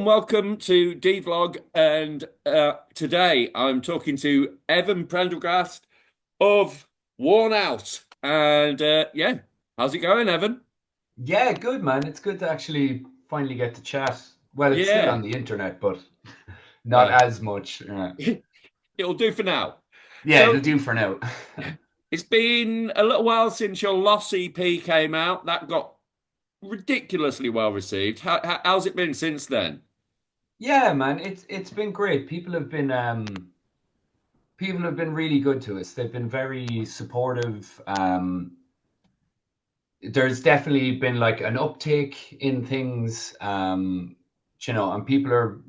and welcome to Devlog. And today I'm talking to Evan Prendergast of Worn Out. And yeah, how's it going, Evan? Yeah, good man. It's good to actually finally get to chat. Well, it's still Yeah, on the internet, but not well, as much. it'll do for now. Yeah, So it'll do for now. it's been a little while since your Loss EP came out. That got ridiculously well received. How's it been since then? Yeah, man, it's been great. People have been really good to us. They've been very supportive. There's definitely been like an uptake in things. And people are,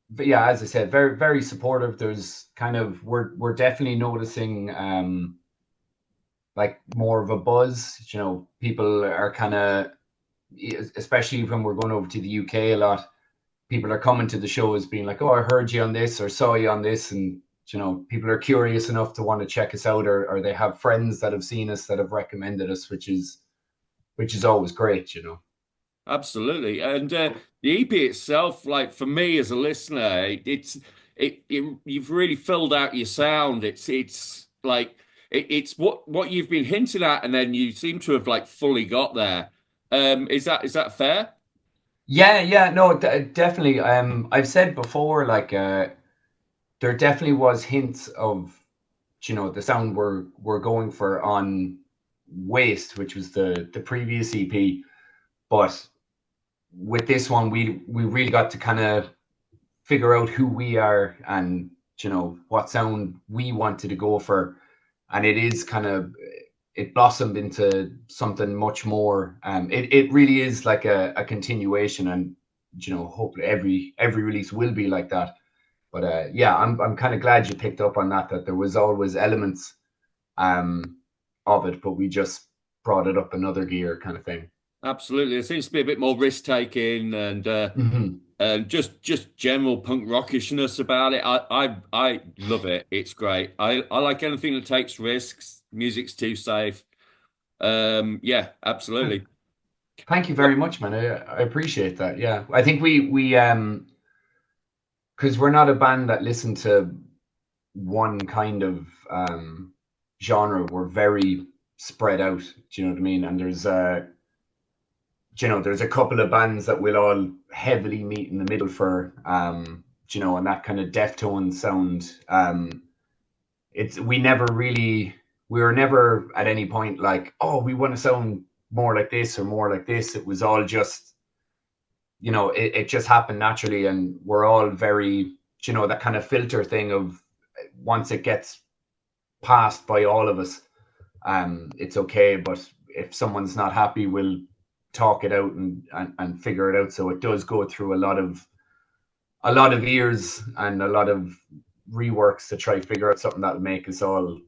but yeah, as I said, very very supportive. There's kind of we're definitely noticing like more of a buzz. People are kind of, especially when we're going over to the UK a lot, people are coming to the shows being like, "Oh, I heard you on this or saw you on this," and people are curious enough to want to check us out, or they have friends that have seen us that have recommended us, which is always great. Absolutely. And the EP itself, like for me as a listener, you've really filled out your sound. It's like it's what you've been hinting at, and then you seem to have like fully got there. Is that fair? Yeah, yeah, no, definitely. I've said before, like, there definitely was hints of the sound we're going for on Waste, which was the previous EP. But with this one, we really got to kind of figure out who we are and what sound we wanted to go for, and it blossomed into something much more. It really is like a continuation, and hopefully every release will be like that. But yeah, I'm kind of glad you picked up on that there was always elements um of it, but we just brought it up another gear kind of thing. Absolutely. There seems to be a bit more risk taking Hmm. and just general punk rockishness about it. I love it. It's great. I like anything that takes risks. Music's too safe. Yeah, absolutely. Thank you very much, man. I appreciate that. Yeah, I think we because we're not a band that listen to one kind of genre. We're very spread out. Do you know what I mean? And there's a couple of bands that we'll all heavily meet in the middle for. And that kind of Deftone sound. It's we were never at any point like, oh, we want to sound more like this or more like this. It was all just it just happened naturally, and we're all very that kind of filter thing of, once it gets passed by all of us, it's okay. But if someone's not happy, we'll talk it out and figure it out. So it does go through a lot of ears and a lot of reworks to try to figure out something that will make us all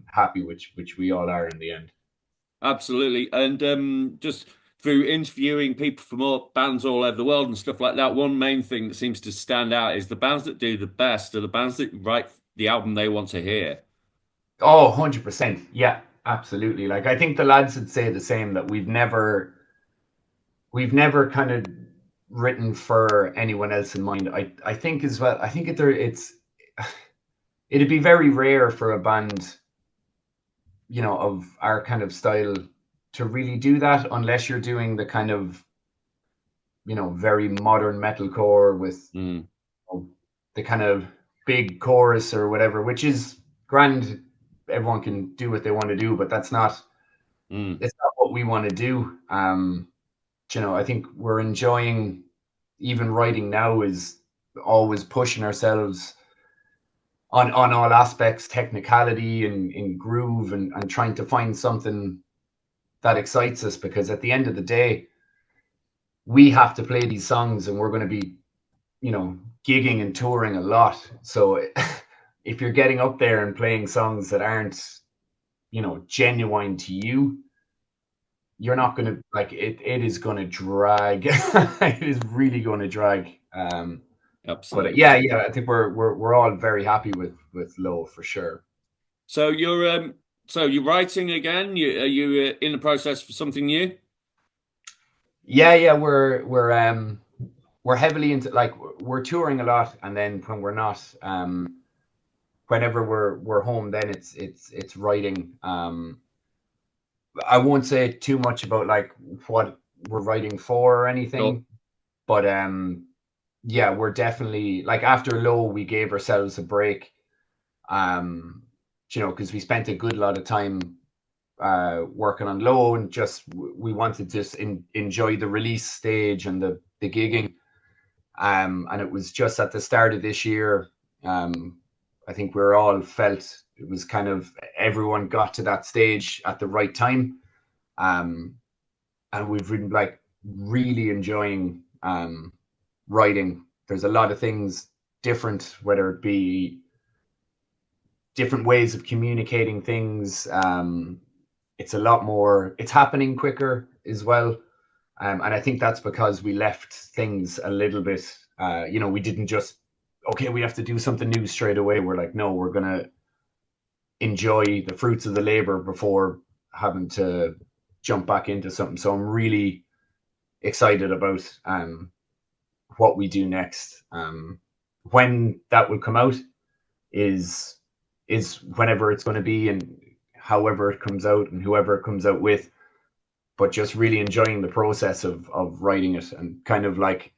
happy, which we all are in the end. Absolutely. And just through interviewing people from all bands all over the world and stuff like that, one main thing that seems to stand out is the bands that do the best are the bands that write the album they want to hear. Oh, 100%. Yeah, absolutely. Like, I think the lads would say the same, that we've never kind of written for anyone else in mind. I think as well. I think it'd be very rare for a band, of our kind of style to really do that, unless you're doing the kind of, very modern metalcore with Mm, the kind of big chorus or whatever, which is grand. Everyone can do what they want to do, but that's not mm. it's not what we want to do. I think we're enjoying, even writing now is always pushing ourselves on all aspects, technicality and in groove, and trying to find something that excites us, because at the end of the day, we have to play these songs, and we're going to be, gigging and touring a lot. So if you're getting up there and playing songs that aren't, genuine to you, you're not going to like it. It is going to drag. It is really going to drag. But Absolutely. yeah, yeah, I think we're all very happy with Low for sure. So you're writing again? Are you in the process for something new? Yeah, yeah, we're we're heavily into like we're touring a lot, and then when we're not, whenever we're home, then it's writing. I won't say too much about like what we're writing for or Sure. anything, but yeah, we're definitely like after Low, we gave ourselves a break, um, because we spent a good lot of time working on Low, and just we wanted to just enjoy the release stage and the gigging. And it was just at the start of this year. I think we were all felt it was kind of everyone got to that stage at the right time. Um, and we've been like really enjoying writing. There's a lot of things different, whether it be different ways of communicating things. It's a lot more, it's happening quicker as well. And I think that's because we left things a little bit, we didn't just, okay, we have to do something new straight away. We're like, no, we're going to enjoy the fruits of the labor before having to jump back into something. So I'm really excited about what we do next. When that will come out is whenever it's going to be, and however it comes out and whoever it comes out with. But just really enjoying the process of writing it, and kind of like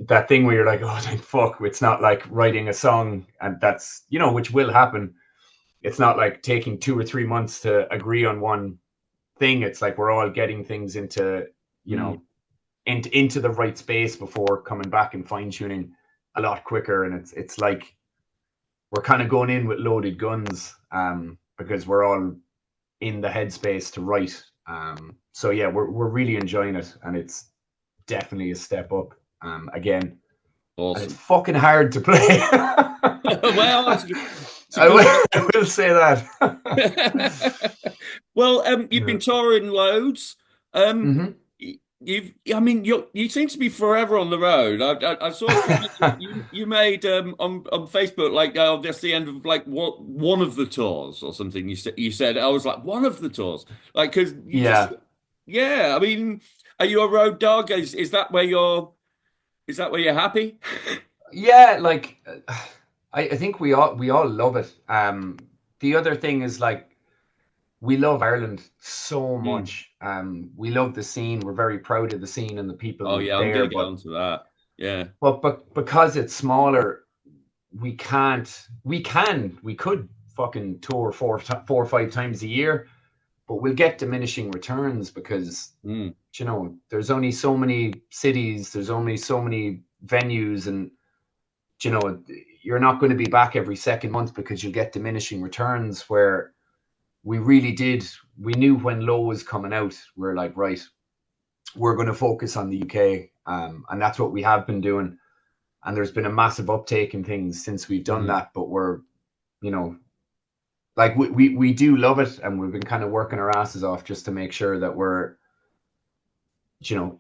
that thing where you're like, oh, thank fuck, it's not like writing a song, and that's which will happen. It's not like taking 2 or 3 months to agree on one thing. It's like we're all getting things into you Mm. know into the right space before coming back and fine tuning a lot quicker. And it's like we're kind of going in with loaded guns, because we're all in the headspace to write. So yeah, we're really enjoying it, and it's definitely a step up. Again, and it's Awesome. fucking hard to play. Well, it's a good I will say that. Well, you've Yeah. been touring loads. Um, Mm-hmm. I mean, you seem to be forever on the road. I saw a comment you made on Facebook, like, oh, that's the end of like one of the tours or something. You said I was like one of the tours, like because you just Yeah, yeah. I mean, are you a road dog? Is that where you're happy? yeah. Like, I think we all love it. The other thing is like we love Ireland so Mm. much. We love the scene. We're very proud of the scene and the Oh people yeah, I'm there. gonna get But onto that. Yeah, because it's smaller, we can't. We could fucking tour 4 or 5 times a year, but we'll get diminishing returns because mm. there's only so many cities, there's only so many venues, and you know you're not going to be back every second month because you'll get diminishing returns. Where we really did, we knew when Low was coming out, we're like, right, we're going to focus on the UK, and that's what we have been doing. And there's been a massive uptake in things since we've done Mm. that. But we're, you know, like we do love it, and we've been kind of working our asses off just to make sure that we're,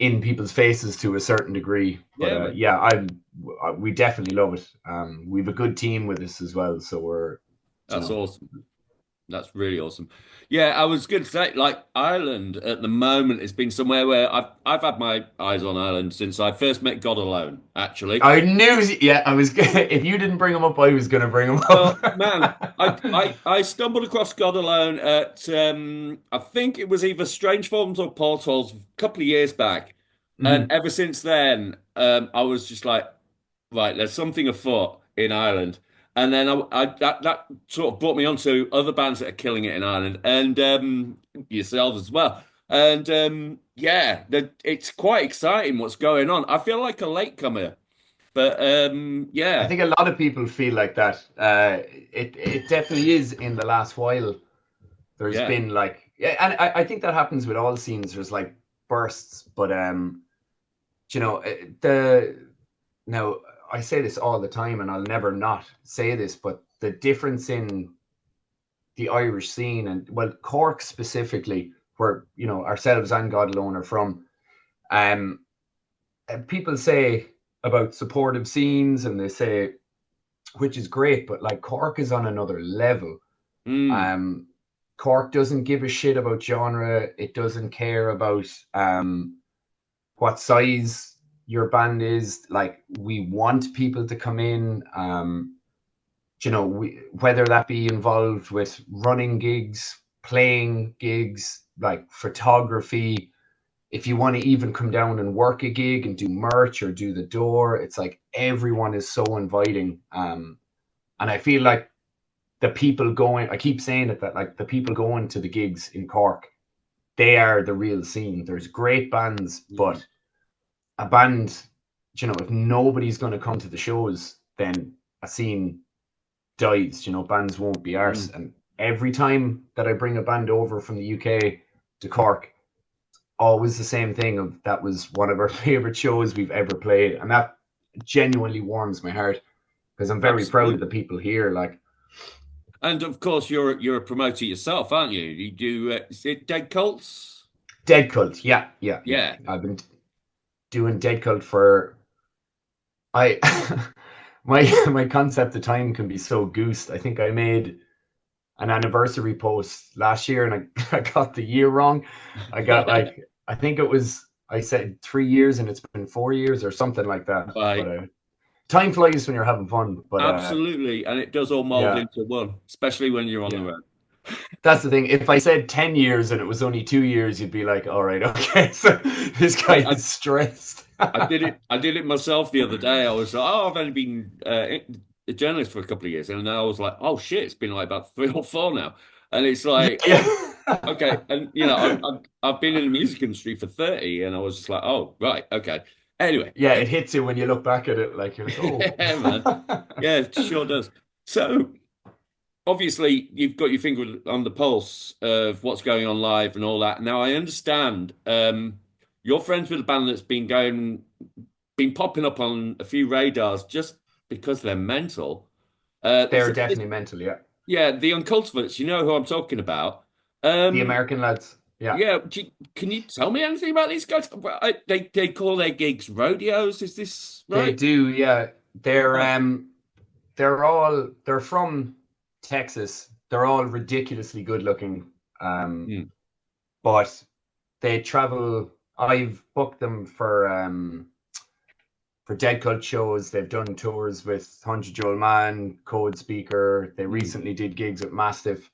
in people's faces to a certain degree. But Yeah, man. yeah, we definitely love it. We've a good team with us as well, so we're, you That's know, awesome. That's really awesome. Yeah, I was going to say, like Ireland at the moment has been somewhere where I've had my eyes on Ireland since I first met God Alone, actually. I knew, yeah, I was. If you didn't bring him up, I was going to bring him Well, man, I up. I, I stumbled across God Alone at I think it was either Strange Forms or Portals a couple of years back, and Mhm. ever since then, I was just like, right, there's something afoot in Ireland. And then that sort of brought me onto other bands that are killing it in Ireland, and yourselves as well. And yeah, it's quite exciting what's going on. I feel like a latecomer, but I yeah, think a lot of people feel like that. It definitely is in the last while. There's yeah, been like, yeah, and I think that happens with all scenes. There's like bursts, but the now I say this all the time, and I'll never not say this, but the difference in the Irish scene, and well, Cork specifically, where ourselves and God Alone are from, um, and people say about supportive scenes, and they say, which is great, but like Cork is on another level. mm, Um, Cork doesn't give a shit about genre. It doesn't care about what size. your band is. Like, we want people to come in. Whether that be involved with running gigs, playing gigs, like photography. If you want to even come down and work a gig and do merch or do the door, it's like everyone is so inviting. And I feel like the people going, I keep saying it, that like the people going to the gigs in Cork, they are the real scene. There's great bands, but a band, if nobody's going to come to the shows, then a scene dies. Bands won't be arse. Mm. And every time that I bring a band over from the UK to Cork, always the same thing of that was one of our favorite shows we've ever played, and that genuinely warms my heart because I'm very proud of the Absolutely. people here. Like, And of course, you're a promoter yourself, aren't you? You do is it Dead Cults? Dead Cult, yeah, yeah, yeah. Yeah. I've been doing Dead Cult for I my concept of time can be so goosed. I think I made an anniversary post last year and I got the year wrong. I got like, I think it was, I said 3 years and it's been 4 years or something like that. But Right. time flies when you're having fun. But Absolutely. And it does all mold yeah, into one, especially when you're on the yeah. road. That's the thing. If I said 10 years and it was only 2 years, you'd be like, all right, okay. So this guy I, I is stressed. I did it. I did it myself the other day. I was like, oh, I've only been a journalist for a couple of years, and then I was like, oh shit, it's been like about 3 or 4 now, and it's Yeah, like, oh, yeah. okay, and I've been in the music industry for 30, and I was just like, oh right, okay. Anyway, Yeah, it hits you when you look back at it. Like, you're like, oh. yeah, man, yeah, it sure does. So obviously, you've got your finger on the pulse of what's going on live and all that. Now, I understand you're friends with a band that's been popping up on a few radars just because they're mental. They're definitely mental, yeah. Yeah, the Uncultivates, you know who I'm talking about. The Um, American lads, yeah. yeah, can you tell me anything about these guys? They call their gigs rodeos. Is this They right? do, yeah. They're Right. they're from Texas. They're all ridiculously good looking. Mm, But they travel. I've booked them for Dead Cult shows. They've done tours with 100 Joel Man, Code Speaker. They mm, recently did gigs with Mastiff.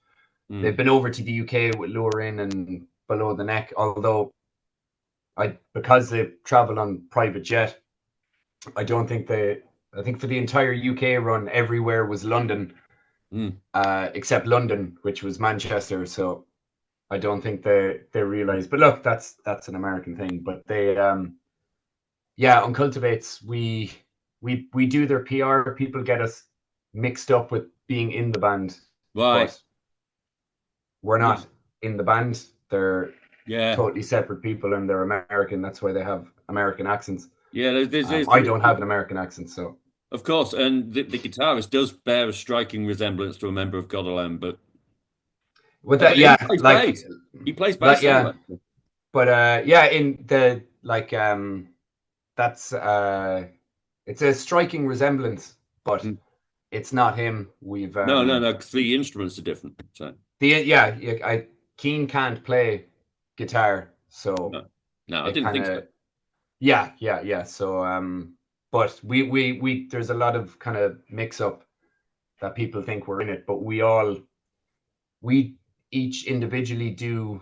They've mm, been over to the UK with Lure In and Below the Neck, although because they travel on private jet, I don't think they. I think for the entire UK run, everywhere was London, mm. except London, which was Manchester. So I don't think they realize. But look, that's an American thing. But yeah, on Cultivates, we do their PR. People get us mixed up with being in the band, Right. but we're Yeah. not in the band. They're Yeah. totally separate people, and they're American. That's why they have American accents. Yeah. I don't have an American accent, so Of course, and the guitarist does bear a striking resemblance to a member of God Alone, but with that, he yeah, plays bass. He plays bass yeah, too. but yeah, in the like that's it's a striking resemblance, but Mm. it's not him. We've No, no, no, 'cause the instruments are different. So the yeah, I Keen can't play guitar, so no, no, I it didn't kind think so. of yeah. So but we there's a lot of kind of mix up that people think we're in it, but we each individually do,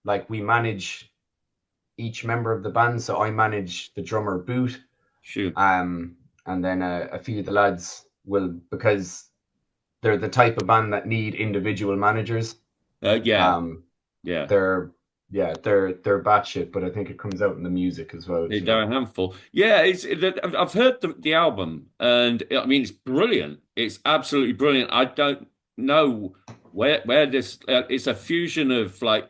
like, we manage each member of the band. So I manage the drummer Boot, Shoot. um, and then a few of the lads will, because they're the type of band that need individual managers. Yeah, Um, yeah. they're yeah, they're batshit, but I think it comes out in the music as well. They're a handful. Yeah, I've heard the album, and I mean it's brilliant. It's absolutely brilliant. I don't know where this. It's a fusion of like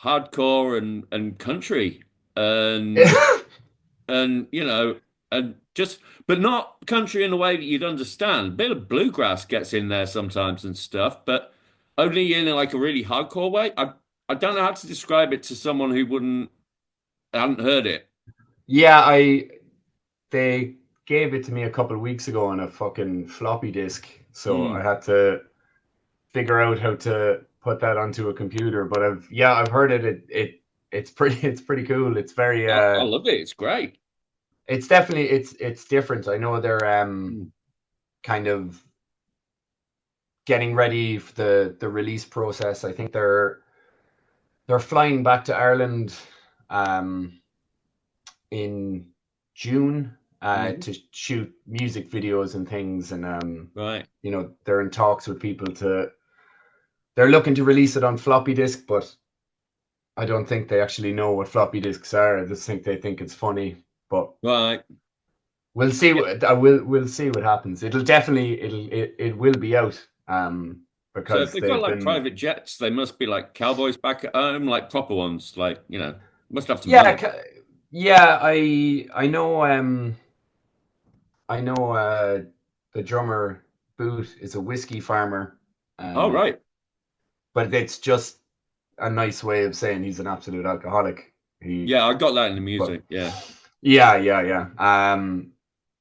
hardcore and country, and and and just but not country in a way that you'd understand. A bit of bluegrass gets in there sometimes and stuff, but only in like a really hardcore way. I don't know how to describe it to someone who wouldn't hadn't heard it. Yeah, I they gave it to me a couple of weeks ago on a fucking floppy disk, so I Mm. had to figure out how to put that onto a computer. But I've heard it. It's pretty it's pretty cool. It's very I love it. It's great. it's definitely it's different. I know they're Mm. kind of getting ready for the release process. I think they're flying back to Ireland um, in June Mhm. to shoot music videos and things, and Right. they're in talks with people to. They're looking to release it on floppy disk, but I don't think they actually know what floppy disks are. I just think they think it's funny, but Right. we'll see. Yeah. We'll see what happens. It will be out So if because they've got they've like been. private jets, they must be like cowboys back at home, like proper ones, like, must have some Yeah, money. yeah. I know the drummer Boot is a whiskey farmer, Oh, um, right. but it's just a nice way of saying he's an absolute alcoholic. He, Yeah, I got that in the but music. Yeah. yeah.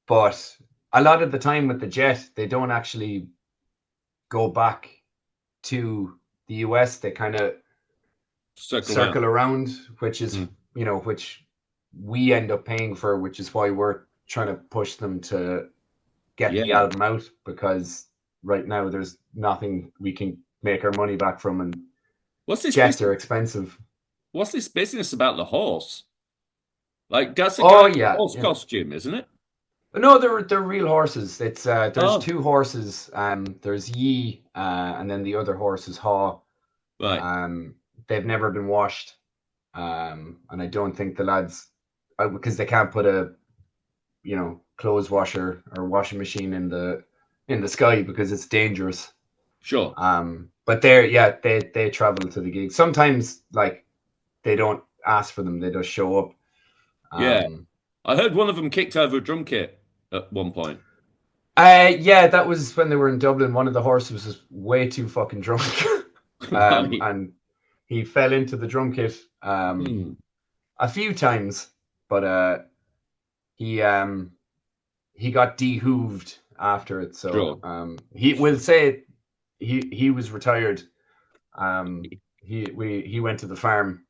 But a lot of the time with the jet, they don't actually go back to the US. They kind of Circle around. circle around, which is Mm. which we end up paying for, which is why we're trying to push them to get the Yeah. album out because right now there's nothing we can make our money back from, and What's this jets are business? expensive. What's this business about the horse? Like that's a guy Oh in a yeah, horse yeah. costume, isn't it? No, they're real horses. It's there's Oh, two horses. There's Yi, and then the other horse is Haw. right. Um, they've never been washed. And I don't think the lads, because they can't put a clothes washer or washing machine in the sky because it's dangerous. Sure. But they travel to the gigs. Sometimes like they don't ask for them; they just show up. Yeah. Um, I heard one of them kicked over a drum kit at one point. yeah, that was when they were in Dublin. One of the horses was way too fucking drunk, Right. and he fell into the drum kit Hmm. a few times, but he he got dehooved after it. So Sure. he will say he was retired. He went to the farm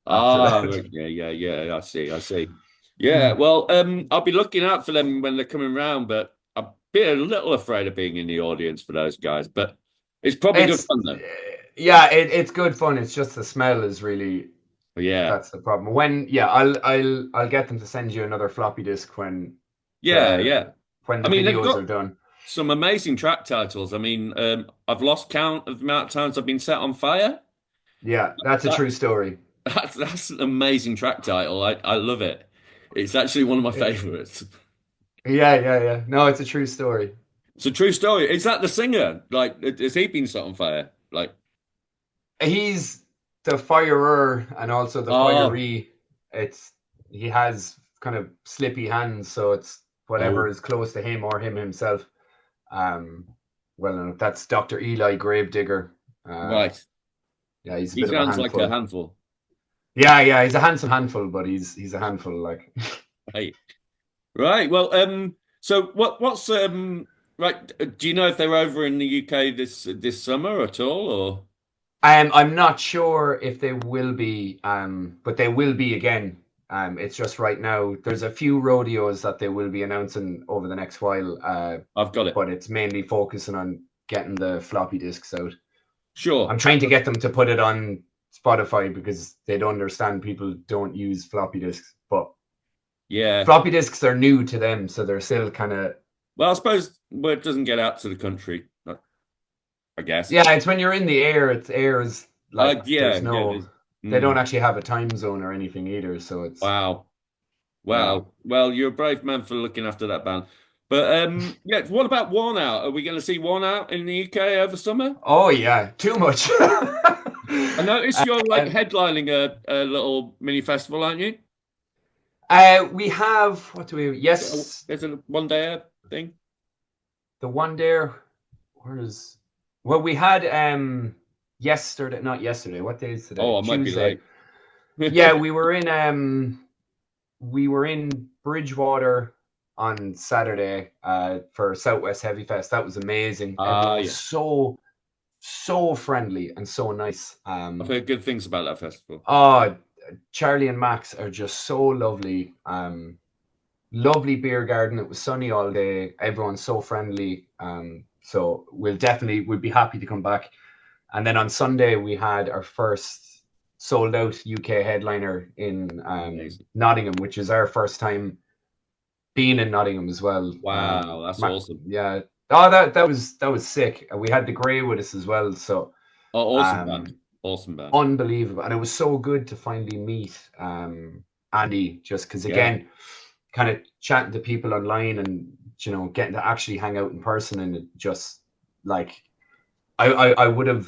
after Ah, that. right. Yeah. I see. I see. Yeah. Mm. Well, I'll be looking out for them when they're coming round, but I'm a little afraid of being in the audience for those guys. But it's probably good It's fun though. yeah, it's good fun. It's just the smell is really Yeah. that's the problem. When yeah, I'll get them to send you another floppy disk Yeah. the Yeah. when I the mean, they've videos are got done. some amazing track titles. I mean, I've lost count of the amount of times I've been set on fire. Yeah, that's a true That's story. that's an amazing track title. I love it. It's actually one of my favorites. Yeah. No, it's a true story. It's a true story. Is that the singer? Like, has he been set on fire? Like, He's the firer and also the oh, firee. It's he has kind of slippy hands, so it's whatever oh, is close to him or him himself. Um, well, that's Dr. Eli Gravedigger. Uh, right. yeah, he's a He bit of a sounds like a handful. handful. Yeah, he's a handsome handful, but he's a handful. Like, Right. Right. Well, so what's right? Do you know if they're over in the UK this summer at all, or? I'm not sure if they will be, but they will be again. It's just right now. There's a few rodeos that they will be announcing over the next while. I've got it. But it's mainly focusing on getting the floppy disks out. I'm Sure. trying to get them to put it on Spotify because they'd understand people don't use floppy disks, but Yeah. floppy disks are new to them, so they're still kind of Well, I suppose word doesn't get out to the country, I guess. yeah. It's when you're in the air. It's air is like Yeah, there's yeah. no. There's, They don't mm, actually have a time zone or anything either, so it's wow. yeah. Wow. Well, you're a brave man for looking after that band. But yeah, what about Worn Out? Are we going to see Worn Out in the UK over summer? Oh yeah, too much. I noticed you're like headlining a little mini festival, aren't you? We have what do we? Yes, There's a one day thing. the one there. Where is? Well, we had yesterday, not yesterday. What day is today? Oh, I might be Tuesday. late. Yeah, we were in Bridgewater on Saturday for Southwest Heavy Fest. That was amazing. Ah, Everyone was yeah. so friendly and so nice. I've heard good things about that festival. Oh, Charlie and Max are just so lovely. lovely beer garden. It was sunny all day. Everyone's so friendly. So we'd be happy to come back. And then on Sunday we had our first sold out UK headliner in Amazing. Nottingham, which is our first time being in Nottingham as well. Wow, that's awesome. Yeah. Oh, that was sick. And we had the Grey with us as well. So Oh, awesome band. um, Awesome band. unbelievable, and it was so good to finally meet Andy. Just because Yeah. again, kind of chatting to people online and getting to actually hang out in person, and it just like I would have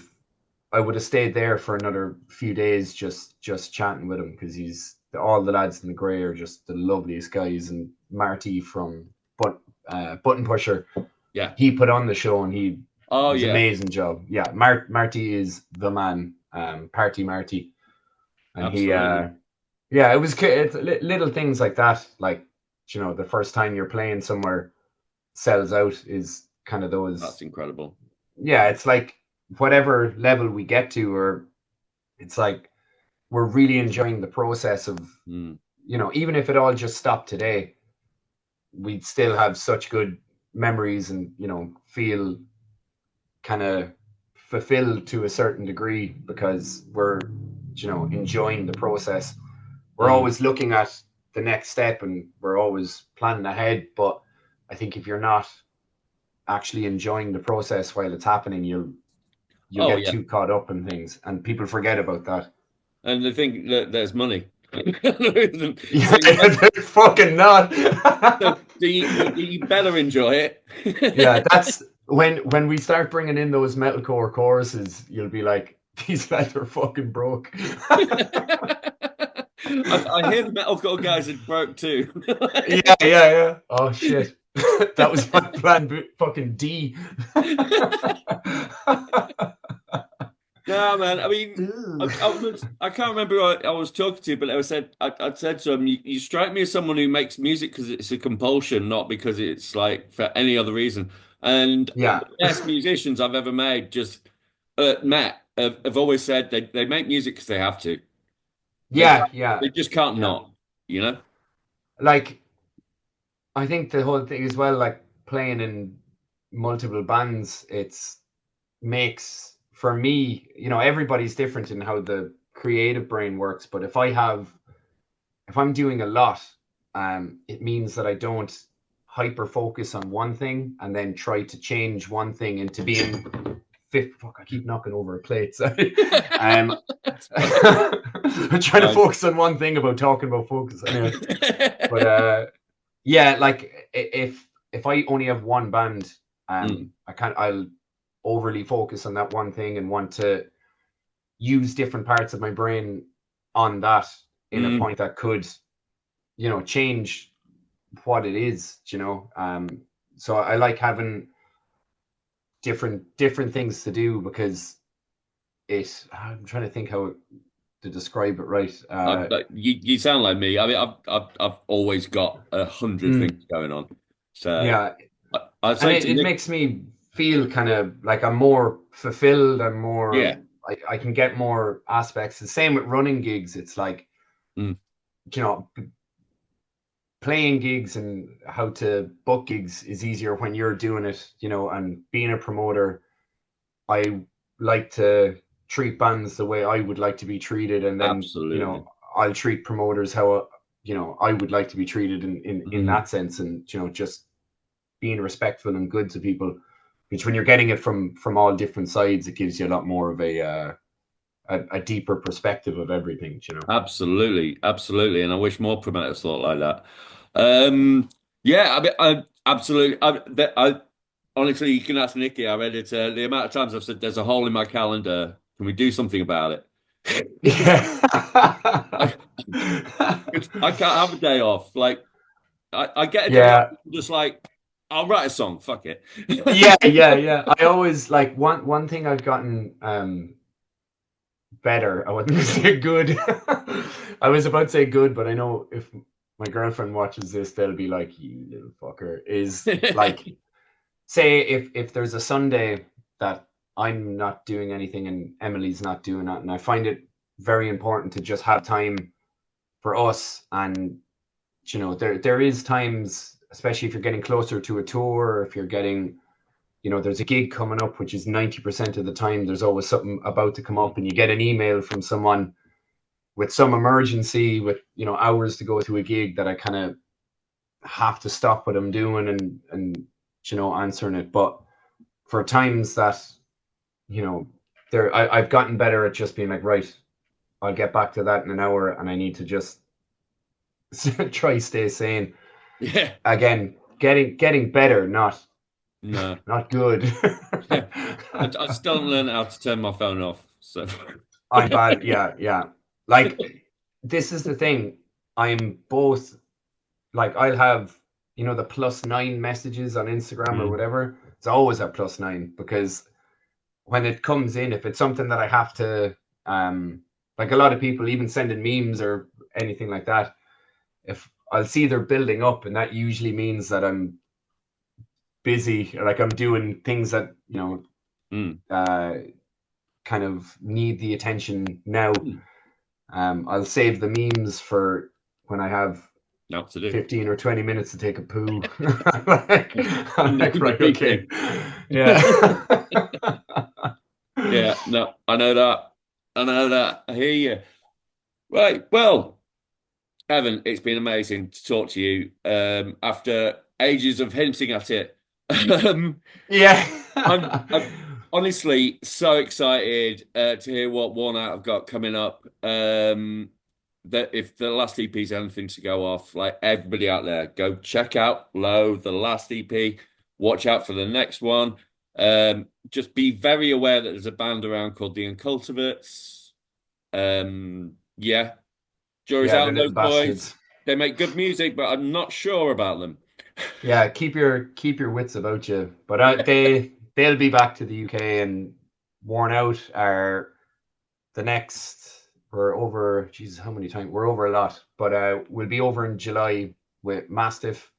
stayed there for another few days just chatting with him because he's all the lads in the Grey are just the loveliest guys, and Marty from Button Pusher, Yeah. he put on the show and he Oh, was yeah. amazing job. Yeah, Marty is the man, Party Marty, and he Absolutely. yeah, it's little things like that, like the first time you're playing somewhere sells out is kind of That's those. incredible. Yeah, it's like whatever level we get to, or it's like we're really enjoying the process of, Mm. even if it all just stopped today, we'd still have such good memories and feel kind of fulfilled to a certain degree because we're enjoying the process. We're Mm. always looking at the next step and we're always planning ahead, but I think if you're not actually enjoying the process while it's happening, you'll Oh, get yeah. too caught up in things and people forget about that. And they think that there's money. There isn't. Yeah, So you better, they're fucking not. so you better enjoy Yeah, it. that's when we start bringing in those metalcore choruses, you'll be like, these lads are fucking broke. I hear the metalcore guys are broke too. Yeah, yeah, yeah. Oh shit. That was my plan fucking D. No, man. I mean, I can't remember who I was talking to, but I said to him, you strike me as someone who makes music because it's a compulsion, not because it's like for any other reason. And Yeah. the best musicians I've ever made met have always said they make music because they have to. They Yeah, can't, yeah, they just can't yeah. not, you know? Like I think the whole thing as well, like playing in multiple bands, it's makes for me, everybody's different in how the creative brain works. But if I'm doing a lot, it means that I don't hyper focus on one thing and then try to change one thing into being fifth. Fuck, I keep knocking over a plate. Sorry. That's fine. I'm trying to Fine. focus on one thing about talking about focus. Anyway, but yeah, like if I only have one band, Mm, I'll overly focus on that one thing and want to use different parts of my brain on that in a mm. point that could, change what it is, so I like having different things to do because I'm trying to think how to describe it right. But you sound like me. I mean, I've always got 100 Mm, things going on. So yeah, I'd and say it, to it Nick, makes me feel kind of like I'm more fulfilled. I'm more, yeah, I can get more aspects. The same with running gigs. It's like, mm, you know, playing gigs and how to book gigs is easier when you're doing it, and being a promoter, I like to treat bands the way I would like to be treated. And then, absolutely. I'll treat promoters how, I would like to be treated in Mm, that sense. And, just being respectful and good to people, which when you're getting it from all different sides, it gives you a lot more of a deeper perspective of everything. absolutely, absolutely. And I wish more promoters thought like that. Um, yeah, I mean, I absolutely. I honestly, you can ask Nikki. I read it. The amount of times I've said there's a hole in my calendar. Can we do something about it? Yeah. I, I can't have a day off. Like I get a day off, Yeah. just like I'll write a song. Fuck it. Yeah, yeah, yeah. I always like one thing I've gotten better. I wouldn't say good. I was about to say good, but I know if my girlfriend watches this, they'll be like, "You little fucker." Is like, say if there's a Sunday that I'm not doing anything and Emily's not doing that, and I find it very important to just have time for us and there is times, especially if you're getting closer to a tour, or if you're getting, there's a gig coming up, which is 90% of the time, there's always something about to come up, and you get an email from someone with some emergency with, hours to go to a gig that I kind of have to stop what I'm doing and answering it. But for times that, I've gotten better at just being like, right, I'll get back to that in an hour, and I need to just try stay sane. Yeah. Again, getting better, No. not good. I still haven't learned how to turn my phone off. So I'm bad. Yeah, yeah. Like, this is the thing. I'm both, like, I'll have, the +9 messages on Instagram or Mm. whatever. It's always at +9, because when it comes in, if it's something that I have to, like, a lot of people even sending memes or anything like that, if I'll see they're building up, and that usually means that I'm busy, like I'm doing things that, Mm. kind of need the attention now. Mm. I'll save the memes for when I have Now to do. 15 or 20 minutes to take a poo. like, I'm In the, like, in the right, okay. evening. Yeah. Yeah, no, I know that. I know that. I hear you. Right. Well, Evan, it's been amazing to talk to you after ages of hinting at it. Um, I'm yeah. honestly so excited to hear what Worn Out I've got coming up. That if the last EP is anything to go off, like everybody out there, go check out Low, the last EP. Watch out for the next one. Just be very aware that there's a band around called the Uncultivates. Yeah, jury's Yeah, the out on little those boys. bastards. They make good music, but I'm not sure about them. Yeah, keep your wits about you. But they'll be back to the UK, and Worn Out are the next. We're over. Jesus, how many times? We're over a lot, but we'll be over in July with Mastiff,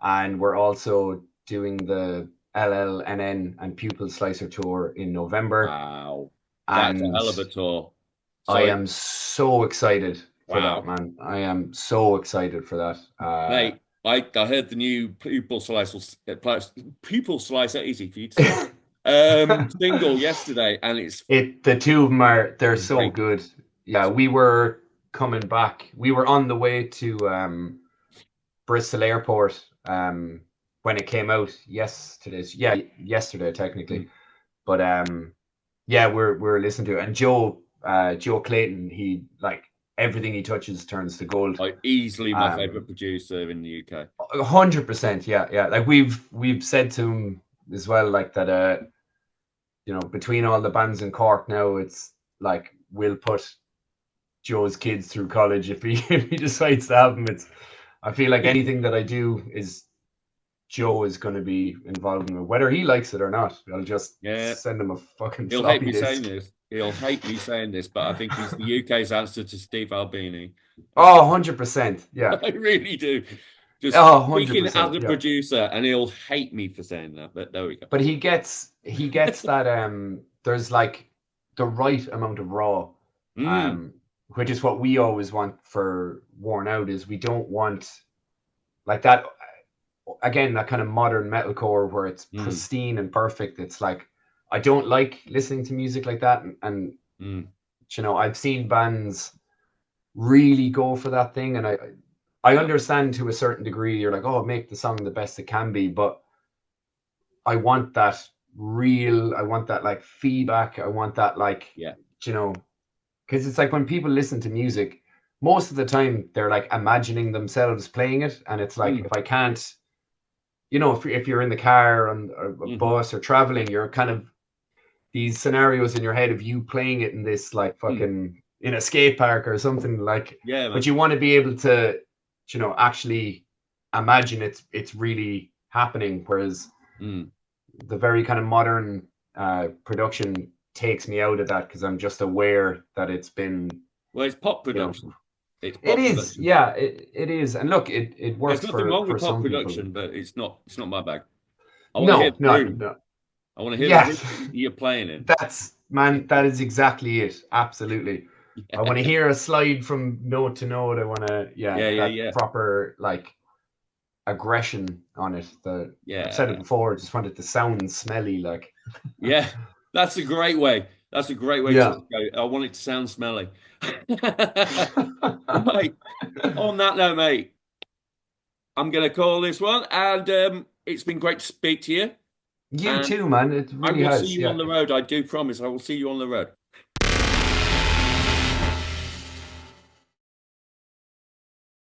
and we're also doing the LLNN and Pupil Slicer tour in November. Wow, that's a And hell of a tour. I So, am so excited for that, wow. man. I am so excited for that. Mate, I heard the new pupil slicer, easy for you to say. Single yesterday, and it's the two of them they're so great. good. Yeah, we were coming back. We were on the way to Bristol Airport when it came out yesterday technically. Mm. But yeah, we're listening to it. And Joe Clayton, he, like, everything he touches turns to gold. Like easily my favorite Um producer in the UK. 100%, yeah, yeah. Like, we've said to him as well, like, that between all the bands in Cork now, it's like, we'll put Joe's kids through college if he if he decides to have them. I feel like anything that I do is Joe is going to be involved in it, whether he likes it or not. I'll just Yeah, send him a fucking he'll hate floppy me saying disk. this. He'll hate me saying this, but I think he's the UK's answer to Steve Albini. Oh, 100%. Yeah. I really do. Just Oh, speaking as 100%. a Yeah. producer, and he'll hate me for saying that, but there we go. But he gets that there's like the right amount of raw, Mm, um which is what we always want for Worn Out. Is we don't want, like, that, again, that kind of modern metalcore where it's mm, pristine and perfect. It's like, I don't like listening to music like that, and mm. I've seen bands really go for that thing, and I Yeah, understand to a certain degree. You're like, oh, make the song the best it can be, but I want that real. I want that, like, feedback. I want that, like, yeah. you know, because it's like when people listen to music, most of the time they're like imagining themselves playing it, and it's like, Mm, if I can't, if you're in the car on a hmm bus or traveling, you're kind of these scenarios in your head of you playing it in this, like, mm. fucking in a skate park or something, like, Yeah, but man. you want to be able to, actually imagine it's really happening. Whereas Mm. the very kind of modern production takes me out of that, because I'm just aware that it's been, Well, it's pop you know, production. It's it pop is, production. yeah, it is. And look, it There's works nothing for wrong with pop some people. production, but it's not my bag. I want to hear No, the no, room. no. I want to hear the Yeah, room that you're playing in. that's, man, that is exactly it. Absolutely. I want to hear a slide from note to note. I want to, yeah, Yeah, yeah, that yeah, proper like aggression on it. I've said it yeah, before. Just want it to sound smelly, like. yeah. That's a great way. That's a great way to Yeah. go. I want it to sound smelly. Right. On that note, mate, I'm going to call this one, and it's been great to speak to you. You And too, man. It I really will see has. you on Yeah. the road. I do promise. I will see you on the road.